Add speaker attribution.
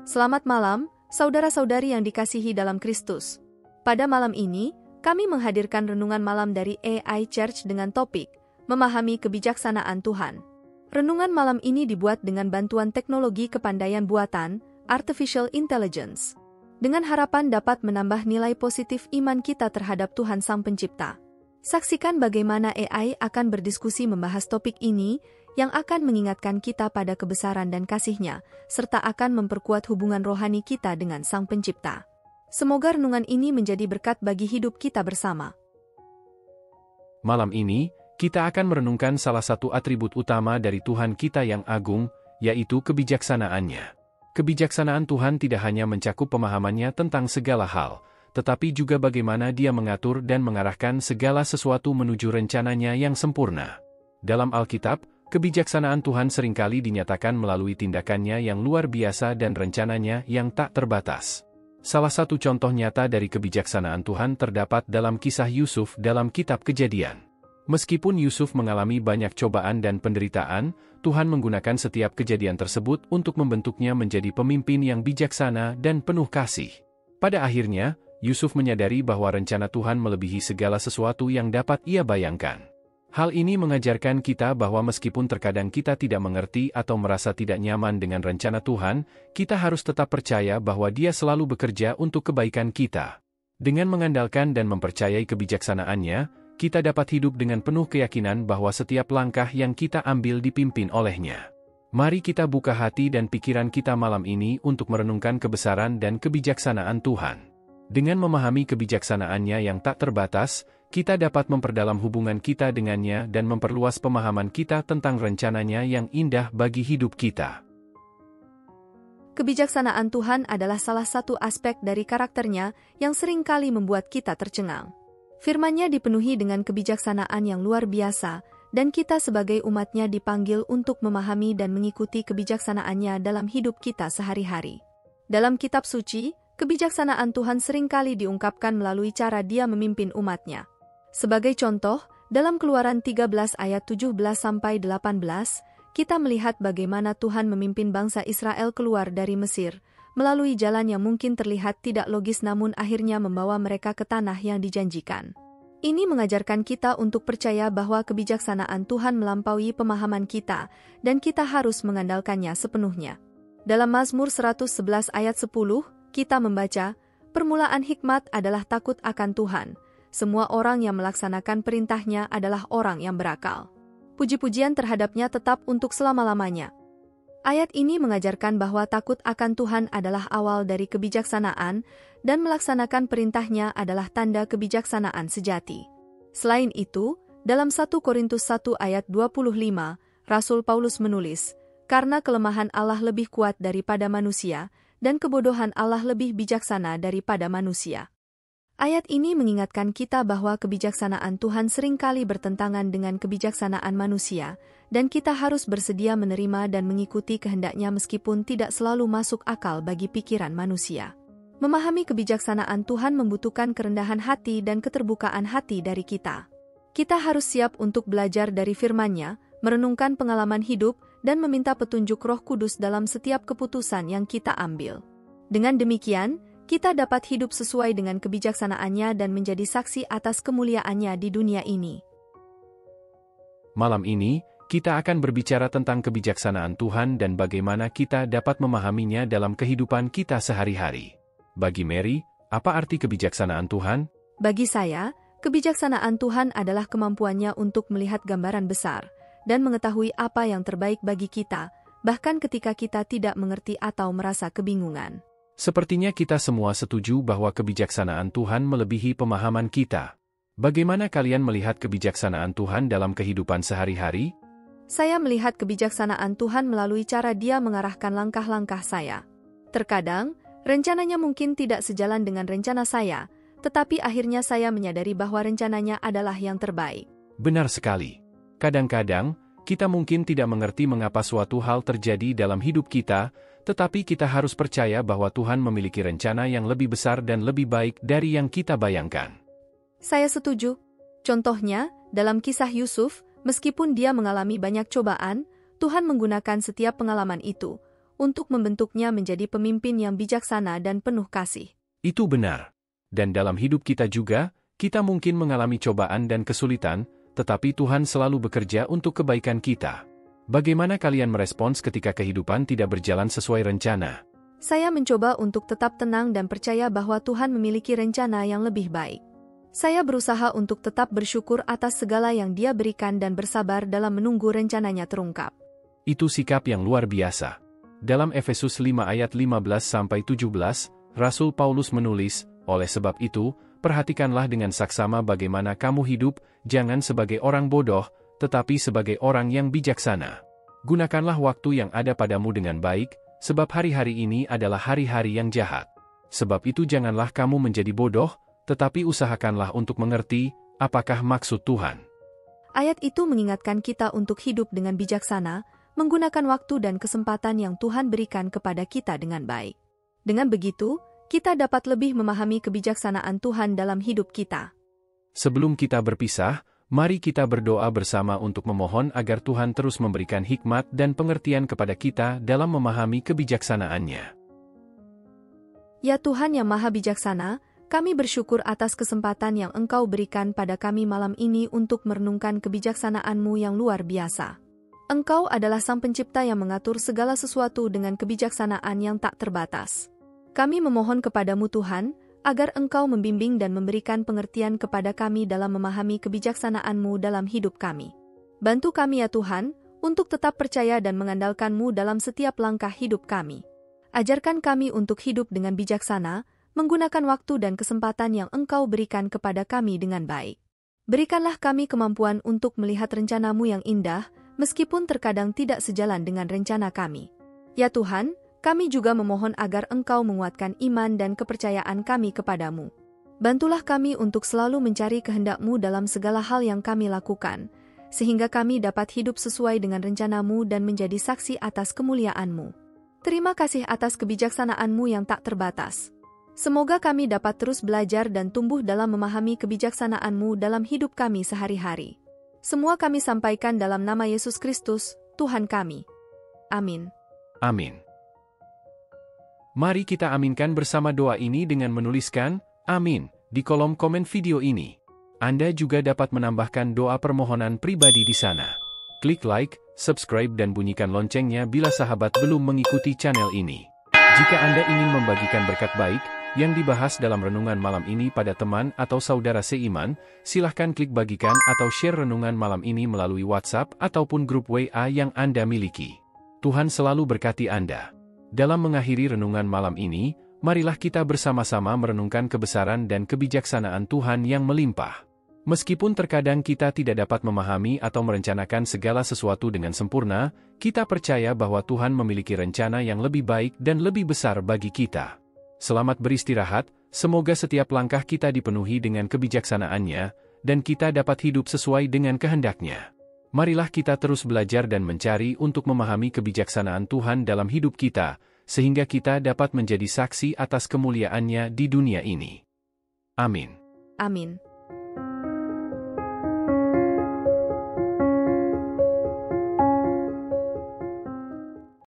Speaker 1: Selamat malam, saudara-saudari yang dikasihi dalam Kristus. Pada malam ini, kami menghadirkan renungan malam dari AI Church dengan topik, Memahami Kebijaksanaan Tuhan. Renungan malam ini dibuat dengan bantuan teknologi kepandaian buatan, Artificial Intelligence, dengan harapan dapat menambah nilai positif iman kita terhadap Tuhan Sang Pencipta. Saksikan bagaimana AI akan berdiskusi membahas topik ini, yang akan mengingatkan kita pada kebesaran dan kasih-Nya, serta akan memperkuat hubungan rohani kita dengan Sang Pencipta. Semoga renungan ini menjadi berkat bagi hidup kita bersama.
Speaker 2: Malam ini, kita akan merenungkan salah satu atribut utama dari Tuhan kita yang agung, yaitu kebijaksanaannya. Kebijaksanaan Tuhan tidak hanya mencakup pemahamannya tentang segala hal, tetapi juga bagaimana Dia mengatur dan mengarahkan segala sesuatu menuju rencananya yang sempurna. Dalam Alkitab, kebijaksanaan Tuhan seringkali dinyatakan melalui tindakannya yang luar biasa dan rencananya yang tak terbatas. Salah satu contoh nyata dari kebijaksanaan Tuhan terdapat dalam kisah Yusuf dalam kitab Kejadian. Meskipun Yusuf mengalami banyak cobaan dan penderitaan, Tuhan menggunakan setiap kejadian tersebut untuk membentuknya menjadi pemimpin yang bijaksana dan penuh kasih. Pada akhirnya, Yusuf menyadari bahwa rencana Tuhan melebihi segala sesuatu yang dapat ia bayangkan. Hal ini mengajarkan kita bahwa meskipun terkadang kita tidak mengerti atau merasa tidak nyaman dengan rencana Tuhan, kita harus tetap percaya bahwa Dia selalu bekerja untuk kebaikan kita. Dengan mengandalkan dan mempercayai kebijaksanaannya, kita dapat hidup dengan penuh keyakinan bahwa setiap langkah yang kita ambil dipimpin oleh-Nya. Mari kita buka hati dan pikiran kita malam ini untuk merenungkan kebesaran dan kebijaksanaan Tuhan. Dengan memahami kebijaksanaannya yang tak terbatas, kita dapat memperdalam hubungan kita dengannya dan memperluas pemahaman kita tentang rencananya yang indah bagi hidup kita.
Speaker 1: Kebijaksanaan Tuhan adalah salah satu aspek dari karakternya yang seringkali membuat kita tercengang. Firman-Nya dipenuhi dengan kebijaksanaan yang luar biasa, dan kita sebagai umat-Nya dipanggil untuk memahami dan mengikuti kebijaksanaannya dalam hidup kita sehari-hari. Dalam kitab suci, kebijaksanaan Tuhan seringkali diungkapkan melalui cara Dia memimpin umat-Nya. Sebagai contoh, dalam Keluaran 13 ayat 17-18, kita melihat bagaimana Tuhan memimpin bangsa Israel keluar dari Mesir, melalui jalan yang mungkin terlihat tidak logis namun akhirnya membawa mereka ke tanah yang dijanjikan. Ini mengajarkan kita untuk percaya bahwa kebijaksanaan Tuhan melampaui pemahaman kita, dan kita harus mengandalkannya sepenuhnya. Dalam Mazmur 111 ayat 10, kita membaca, "Permulaan hikmat adalah takut akan Tuhan. Semua orang yang melaksanakan perintah-Nya adalah orang yang berakal. Puji-pujian terhadap-Nya tetap untuk selama-lamanya." Ayat ini mengajarkan bahwa takut akan Tuhan adalah awal dari kebijaksanaan, dan melaksanakan perintah-Nya adalah tanda kebijaksanaan sejati. Selain itu, dalam 1 Korintus 1 ayat 25, Rasul Paulus menulis, "Karena kelemahan Allah lebih kuat daripada manusia, dan kebodohan Allah lebih bijaksana daripada manusia." Ayat ini mengingatkan kita bahwa kebijaksanaan Tuhan seringkali bertentangan dengan kebijaksanaan manusia, dan kita harus bersedia menerima dan mengikuti kehendak-Nya meskipun tidak selalu masuk akal bagi pikiran manusia. Memahami kebijaksanaan Tuhan membutuhkan kerendahan hati dan keterbukaan hati dari kita. Kita harus siap untuk belajar dari firman-Nya, merenungkan pengalaman hidup, dan meminta petunjuk Roh Kudus dalam setiap keputusan yang kita ambil. Dengan demikian, kita dapat hidup sesuai dengan kebijaksanaannya dan menjadi saksi atas kemuliaan-Nya di dunia ini.
Speaker 2: Malam ini, kita akan berbicara tentang kebijaksanaan Tuhan dan bagaimana kita dapat memahaminya dalam kehidupan kita sehari-hari. Bagi Mary, apa arti kebijaksanaan Tuhan?
Speaker 1: Bagi saya, kebijaksanaan Tuhan adalah kemampuannya untuk melihat gambaran besar dan mengetahui apa yang terbaik bagi kita, bahkan ketika kita tidak mengerti atau merasa kebingungan.
Speaker 2: Sepertinya kita semua setuju bahwa kebijaksanaan Tuhan melebihi pemahaman kita. Bagaimana kalian melihat kebijaksanaan Tuhan dalam kehidupan sehari-hari?
Speaker 1: Saya melihat kebijaksanaan Tuhan melalui cara Dia mengarahkan langkah-langkah saya. Terkadang, rencananya mungkin tidak sejalan dengan rencana saya, tetapi akhirnya saya menyadari bahwa rencananya adalah yang terbaik.
Speaker 2: Benar sekali. Kadang-kadang, kita mungkin tidak mengerti mengapa suatu hal terjadi dalam hidup kita, tetapi kita harus percaya bahwa Tuhan memiliki rencana yang lebih besar dan lebih baik dari yang kita bayangkan.
Speaker 1: Saya setuju. Contohnya, dalam kisah Yusuf, meskipun dia mengalami banyak cobaan, Tuhan menggunakan setiap pengalaman itu untuk membentuknya menjadi pemimpin yang bijaksana dan penuh kasih.
Speaker 2: Itu benar. Dan dalam hidup kita juga, kita mungkin mengalami cobaan dan kesulitan, tetapi Tuhan selalu bekerja untuk kebaikan kita. Bagaimana kalian merespons ketika kehidupan tidak berjalan sesuai rencana?
Speaker 1: Saya mencoba untuk tetap tenang dan percaya bahwa Tuhan memiliki rencana yang lebih baik. Saya berusaha untuk tetap bersyukur atas segala yang Dia berikan dan bersabar dalam menunggu rencananya terungkap.
Speaker 2: Itu sikap yang luar biasa. Dalam Efesus 5 ayat 15-17, Rasul Paulus menulis, "Oleh sebab itu, perhatikanlah dengan saksama bagaimana kamu hidup, jangan sebagai orang bodoh, tetapi sebagai orang yang bijaksana. Gunakanlah waktu yang ada padamu dengan baik, sebab hari-hari ini adalah hari-hari yang jahat. Sebab itu janganlah kamu menjadi bodoh, tetapi usahakanlah untuk mengerti, apakah maksud Tuhan."
Speaker 1: Ayat itu mengingatkan kita untuk hidup dengan bijaksana, menggunakan waktu dan kesempatan yang Tuhan berikan kepada kita dengan baik. Dengan begitu, kita dapat lebih memahami kebijaksanaan Tuhan dalam hidup kita.
Speaker 2: Sebelum kita berpisah, mari kita berdoa bersama untuk memohon agar Tuhan terus memberikan hikmat dan pengertian kepada kita dalam memahami kebijaksanaannya.
Speaker 1: Ya Tuhan yang Maha Bijaksana, kami bersyukur atas kesempatan yang Engkau berikan pada kami malam ini untuk merenungkan kebijaksanaan-Mu yang luar biasa. Engkau adalah Sang Pencipta yang mengatur segala sesuatu dengan kebijaksanaan yang tak terbatas. Kami memohon kepadamu Tuhan, agar Engkau membimbing dan memberikan pengertian kepada kami dalam memahami kebijaksanaan-Mu dalam hidup kami. Bantu kami ya Tuhan, untuk tetap percaya dan mengandalkan-Mu dalam setiap langkah hidup kami. Ajarkan kami untuk hidup dengan bijaksana, menggunakan waktu dan kesempatan yang Engkau berikan kepada kami dengan baik. Berikanlah kami kemampuan untuk melihat rencana-Mu yang indah, meskipun terkadang tidak sejalan dengan rencana kami. Ya Tuhan, kami juga memohon agar Engkau menguatkan iman dan kepercayaan kami kepadamu. Bantulah kami untuk selalu mencari kehendak-Mu dalam segala hal yang kami lakukan, sehingga kami dapat hidup sesuai dengan rencana-Mu dan menjadi saksi atas kemuliaan-Mu. Terima kasih atas kebijaksanaan-Mu yang tak terbatas. Semoga kami dapat terus belajar dan tumbuh dalam memahami kebijaksanaan-Mu dalam hidup kami sehari-hari. Semua kami sampaikan dalam nama Yesus Kristus, Tuhan kami. Amin.
Speaker 2: Amin. Mari kita aminkan bersama doa ini dengan menuliskan "Amin" di kolom komen video ini. Anda juga dapat menambahkan doa permohonan pribadi di sana. Klik like, subscribe dan bunyikan loncengnya bila sahabat belum mengikuti channel ini. Jika Anda ingin membagikan berkat baik yang dibahas dalam renungan malam ini pada teman atau saudara seiman, silahkan klik bagikan atau share renungan malam ini melalui WhatsApp ataupun grup WA yang Anda miliki. Tuhan selalu berkati Anda. Dalam mengakhiri renungan malam ini, marilah kita bersama-sama merenungkan kebesaran dan kebijaksanaan Tuhan yang melimpah. Meskipun terkadang kita tidak dapat memahami atau merencanakan segala sesuatu dengan sempurna, kita percaya bahwa Tuhan memiliki rencana yang lebih baik dan lebih besar bagi kita. Selamat beristirahat, semoga setiap langkah kita dipenuhi dengan kebijaksanaannya, dan kita dapat hidup sesuai dengan kehendak-Nya. Marilah kita terus belajar dan mencari untuk memahami kebijaksanaan Tuhan dalam hidup kita, sehingga kita dapat menjadi saksi atas kemuliaan-Nya di dunia ini. Amin.
Speaker 1: Amin.